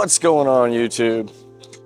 What's going on, YouTube?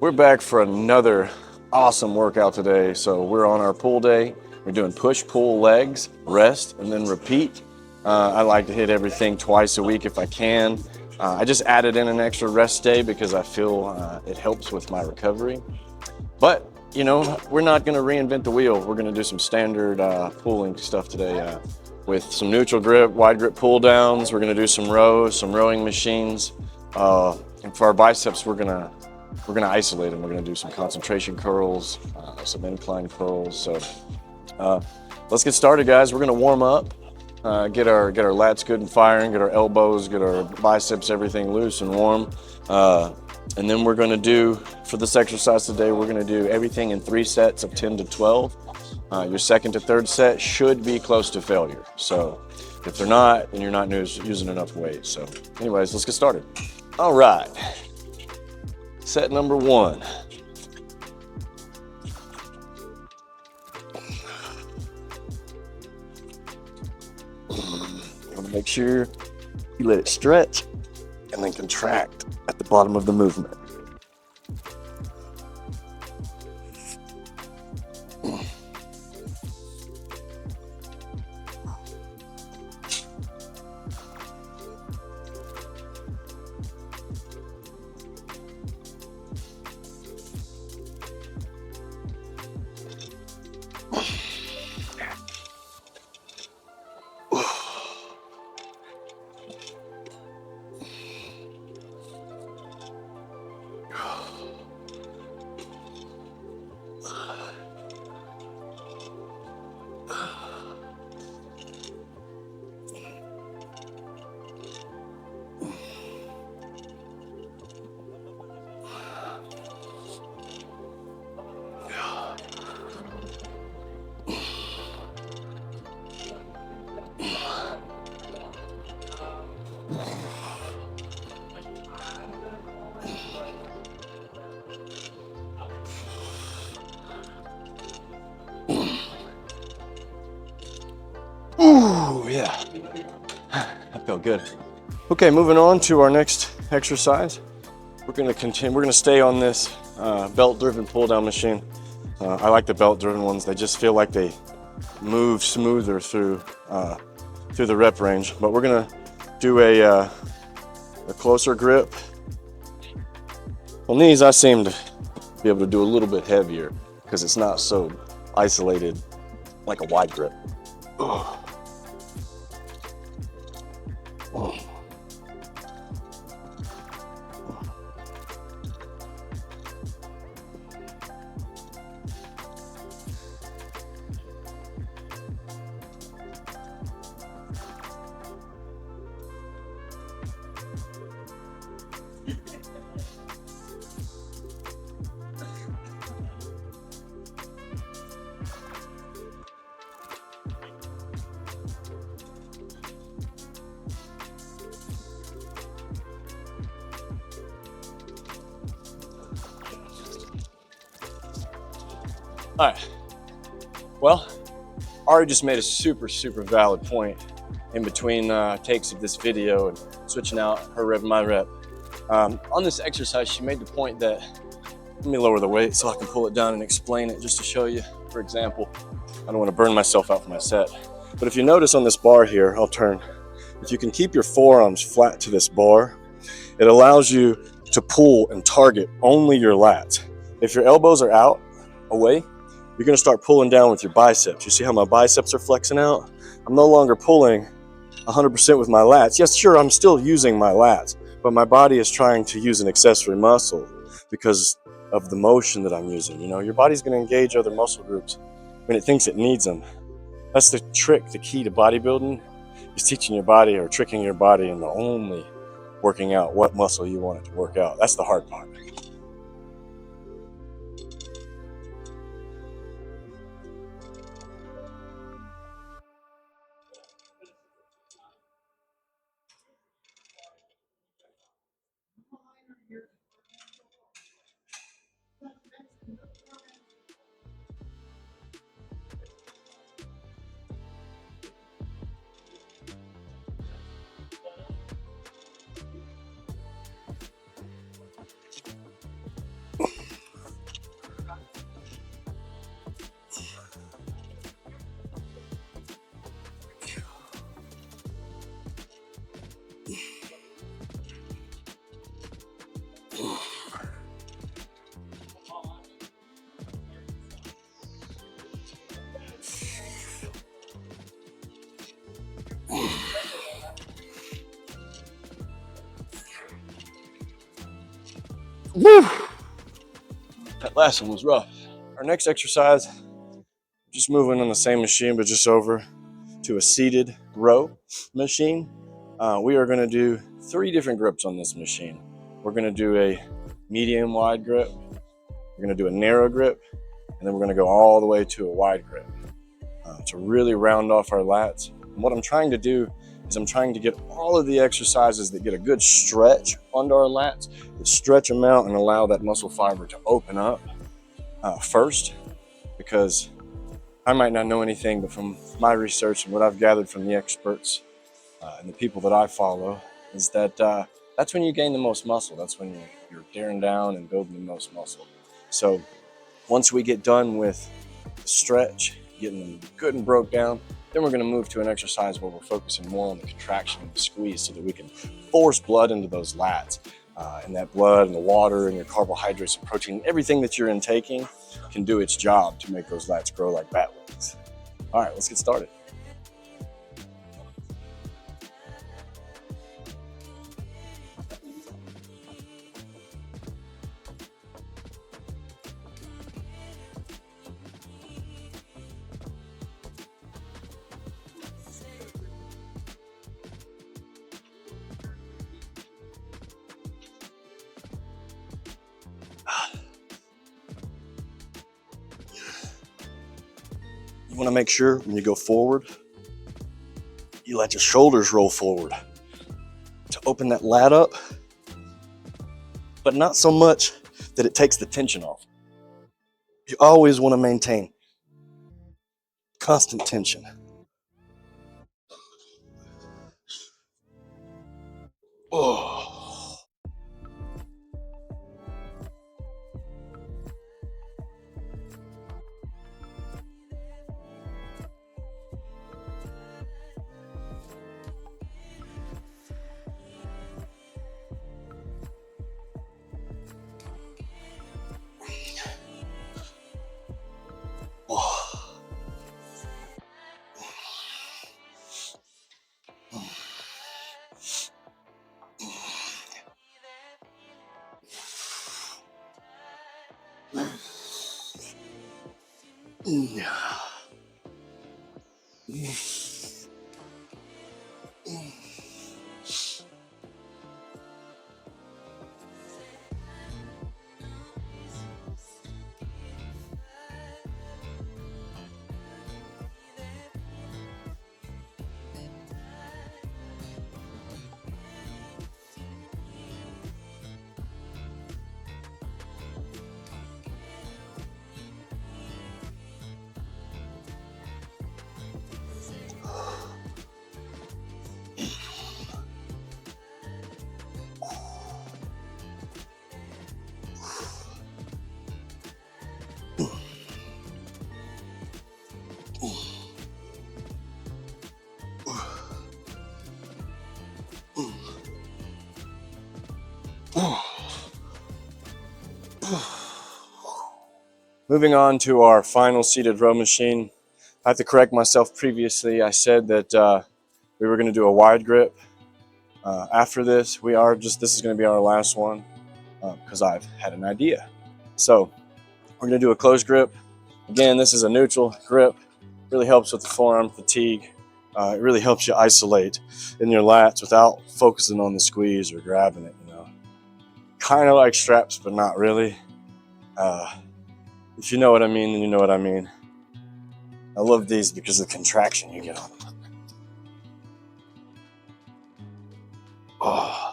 We're back for another awesome workout today. So we're on our pull day. We're doing push, pull, legs, rest, and then repeat. I like to hit everything twice a week if I can. I just added in an extra rest day because I feel it helps with my recovery. But, you know, we're not going to reinvent the wheel. We're going to do some standard pulling stuff today with some neutral grip, wide grip pull downs. We're going to do some rows, some rowing machines. And for our biceps, we're gonna isolate them. We're gonna do some concentration curls, some incline curls. So let's get started, guys. We're gonna warm up, get our lats good and firing, get our elbows, get our biceps, everything loose and warm. And then we're gonna do, for this exercise today, we're gonna do everything in 3 sets of 10 to 12. Your second to third set should be close to failure. So if they're not, then you're not using enough weight. So anyways, let's get started. All right, set number 1. You want to make sure you let it stretch and then contract at the bottom of the movement. Ooh, yeah, that felt good. Okay, moving on to our next exercise. We're gonna stay on this belt-driven pull-down machine. I like the belt-driven ones. They just feel like they move smoother through the rep range. But we're gonna do a closer grip. On these, I seem to be able to do a little bit heavier because it's not so isolated like a wide grip. Ugh. All right, well, Ari just made a super valid point in between takes of this video and switching out her rep and my rep. On this exercise, she made the point that, let me lower the weight so I can pull it down and explain it just to show you. For example, I don't want to burn myself out for my set, but if you notice on this bar here, I'll turn, if you can keep your forearms flat to this bar, it allows you to pull and target only your lats. If your elbows are out, away, you're gonna start pulling down with your biceps. You see how my biceps are flexing out? I'm no longer pulling 100% with my lats. Yes, sure, I'm still using my lats, but my body is trying to use an accessory muscle because of the motion that I'm using. You know, your body's gonna engage other muscle groups when it thinks it needs them. That's the trick, the key to bodybuilding is teaching your body or tricking your body into only working out what muscle you want it to work out. That's the hard part. Woo! That last one was rough. Our next exercise, just moving on the same machine, but just over to a seated row machine. We are going to do 3 different grips on this machine. We're going to do a medium wide grip, we're going to do a narrow grip, and then we're going to go all the way to a wide grip to really round off our lats. And what I'm trying to do is I'm trying to get all of the exercises that get a good stretch onto our lats, that stretch them out and allow that muscle fiber to open up first, because I might not know anything, but from my research and what I've gathered from the experts and the people that I follow is that that's when you gain the most muscle. That's when you're tearing down and building the most muscle. So once we get done with the stretch, getting them good and broke down, then we're going to move to an exercise where we're focusing more on the contraction and the squeeze so that we can force blood into those lats. And that blood and the water and your carbohydrates and protein, everything that you're intaking can do its job to make those lats grow like bat wings. All right, let's get started. You want to make sure when you go forward, you let your shoulders roll forward to open that lat up, but not so much that it takes the tension off. You always want to maintain constant tension. Oh. Moving on to our final seated row machine. I have to correct myself. Previously, I said that we were going to do a wide grip. After this, this is going to be our last one because I've had an idea. So we're going to do a closed grip. Again, this is a neutral grip. Really helps with the forearm fatigue. It really helps you isolate in your lats without focusing on the squeeze or grabbing it, Kind of like straps, but not really. If you know what I mean, then you know what I mean. I love these because of the contraction you get on them. Oh.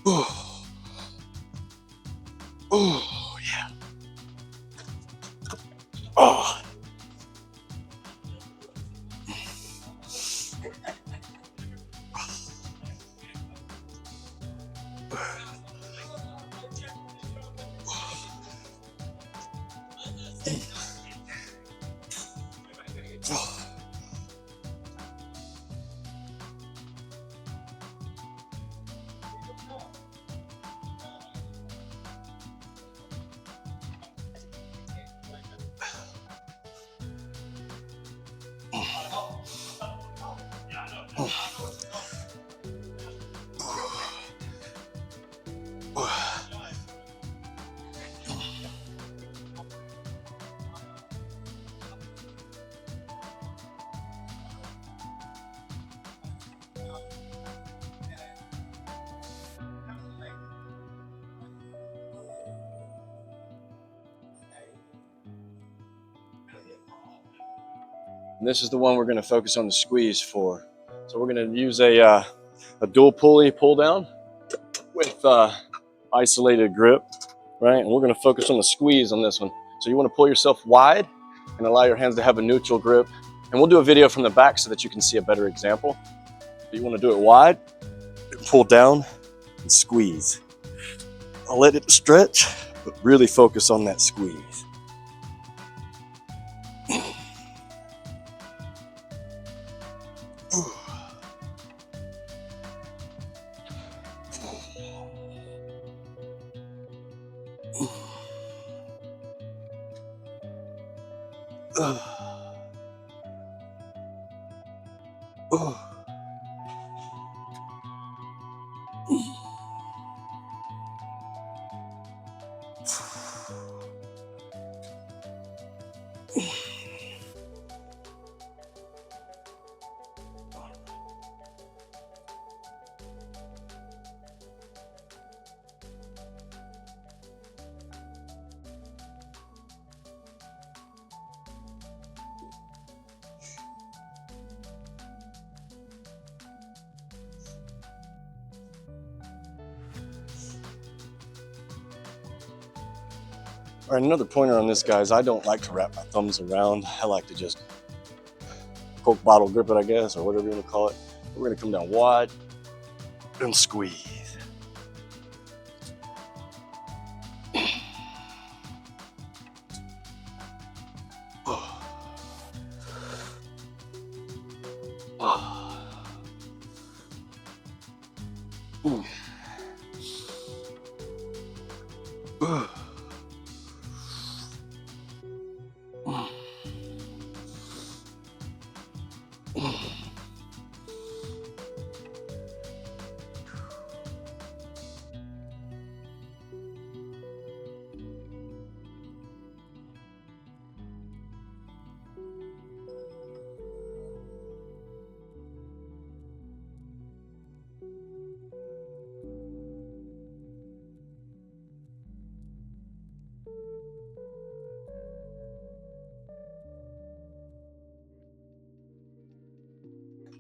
Oh. Oh, yeah. Oh. And this is the one we're going to focus on the squeeze for. So we're going to use a dual pulley pull down with isolated grip, right? And we're going to focus on the squeeze on this one. So you want to pull yourself wide and allow your hands to have a neutral grip. And we'll do a video from the back so that you can see a better example. You want to do it wide, pull down, and squeeze. I'll let it stretch, but really focus on that squeeze. All right, another pointer on this, guys, I don't like to wrap my thumbs around. I like to just Coke bottle grip it, I guess, or whatever you want to call it. We're going to come down wide and squeeze.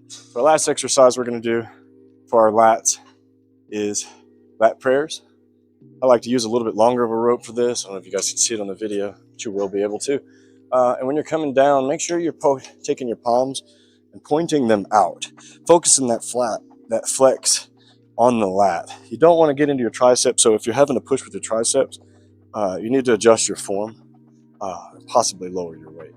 So our last exercise we're going to do for our lats is lat prayers. I like to use a little bit longer of a rope for this. I don't know if you guys can see it on the video, but you will be able to. And when you're coming down, make sure you're taking your palms and pointing them out, focusing that flex on the lat. You don't want to get into your triceps, so if you're having to push with your triceps, you need to adjust your form, possibly lower your weight.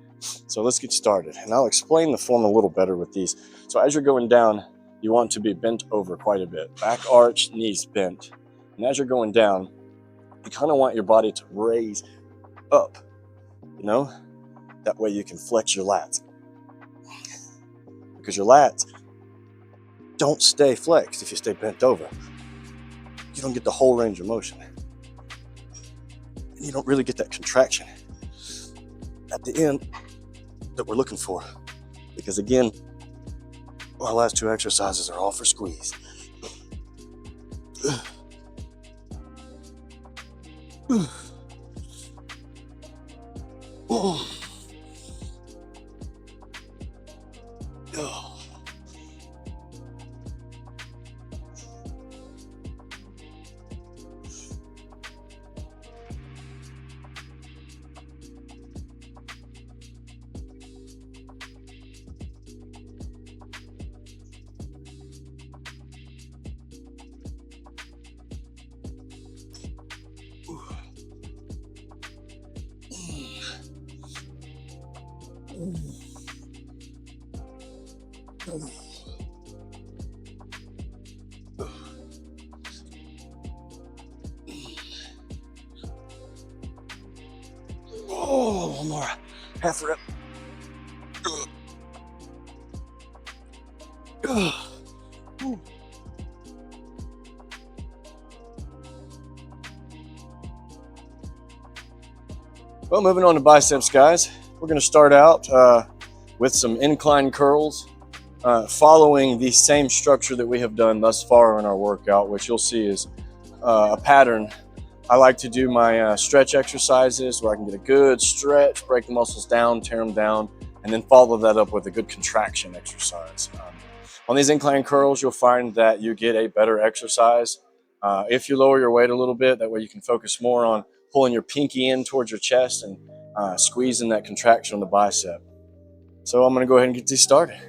So let's get started, and I'll explain the form a little better with these. So as you're going down, you want to be bent over quite a bit. Back arch, knees bent. And as you're going down, you kind of want your body to raise up, you know? That way you can flex your lats. Because your lats don't stay flexed if you stay bent over. You don't get the whole range of motion. And you don't really get that contraction at the end that we're looking for. Because again, our last two exercises are all for squeeze. Oh, one more. Half rep. Well, moving on to biceps, guys. We're going to start out with some incline curls, following the same structure that we have done thus far in our workout, which you'll see is a pattern. I like to do my stretch exercises where I can get a good stretch, break the muscles down, tear them down, and then follow that up with a good contraction exercise. On these incline curls, you'll find that you get a better exercise if you lower your weight a little bit. That way you can focus more on pulling your pinky in towards your chest and squeezing that contraction on the bicep. So I'm going to go ahead and get these started.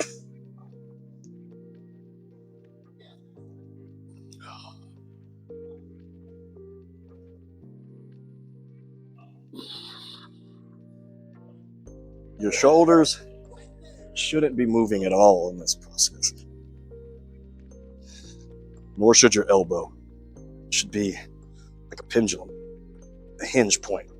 Your shoulders shouldn't be moving at all in this process. Nor should your elbow. It should be like a pendulum, a hinge point.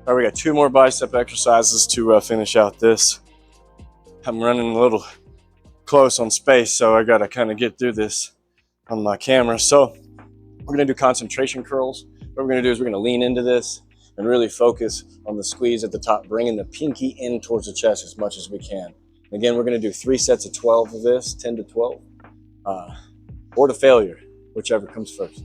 All right, we got 2 more bicep exercises to finish out this. I'm running a little close on space, so I gotta kind of get through this on my camera. So we're gonna do concentration curls. What we're gonna do is we're gonna lean into this and really focus on the squeeze at the top, bringing the pinky in towards the chest as much as we can. Again, we're gonna do 3 sets of 12 of this, 10 to 12, or to failure, whichever comes first.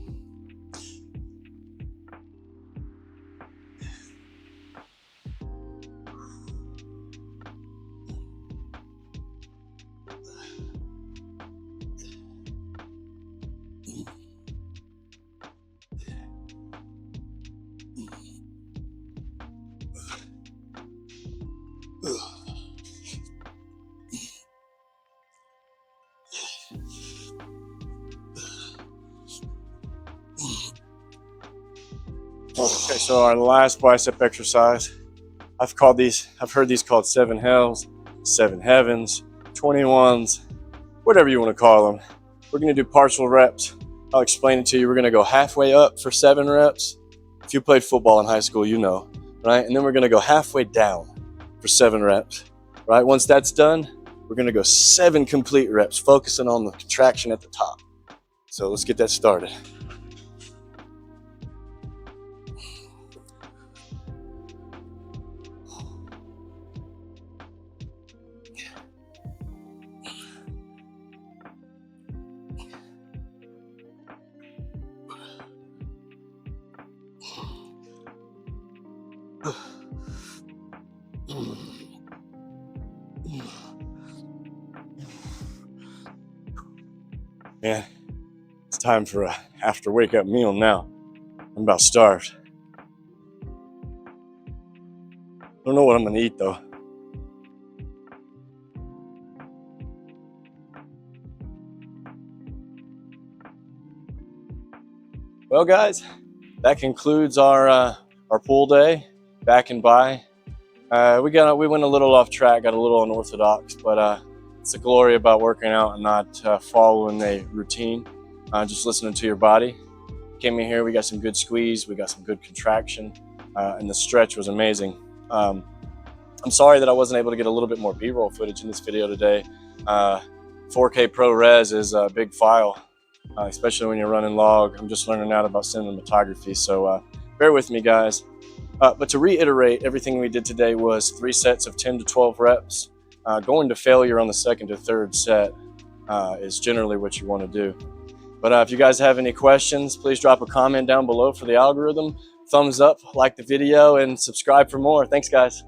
Okay, so our last bicep exercise, I've heard these called 7 hells, 7 heavens, 21s, whatever you want to call them. We're going to do partial reps. I'll explain it to you. We're going to go halfway up for 7 reps. If you played football in high school, you know, right? And then we're going to go halfway down for 7 reps, right? Once that's done, we're going to go 7 complete reps, focusing on the contraction at the top. So let's get that started. Man, it's time for a after wake up meal now. I'm about starved. Don't know what I'm gonna eat though. Well guys, that concludes our pool day, back and by. We went a little off track, got a little unorthodox, but it's the glory about working out and not following a routine, just listening to your body. Came in here, we got some good squeeze, we got some good contraction, and the stretch was amazing. I'm sorry that I wasn't able to get a little bit more B-roll footage in this video today. 4K ProRes is a big file, especially when you're running log. I'm just learning out about cinematography, so bear with me guys. But to reiterate, everything we did today was 3 sets of 10 to 12 reps. Going to failure on the 2nd to 3rd set is generally what you want to do. But if you guys have any questions, please drop a comment down below for the algorithm. Thumbs up, like the video, and subscribe for more. Thanks, guys.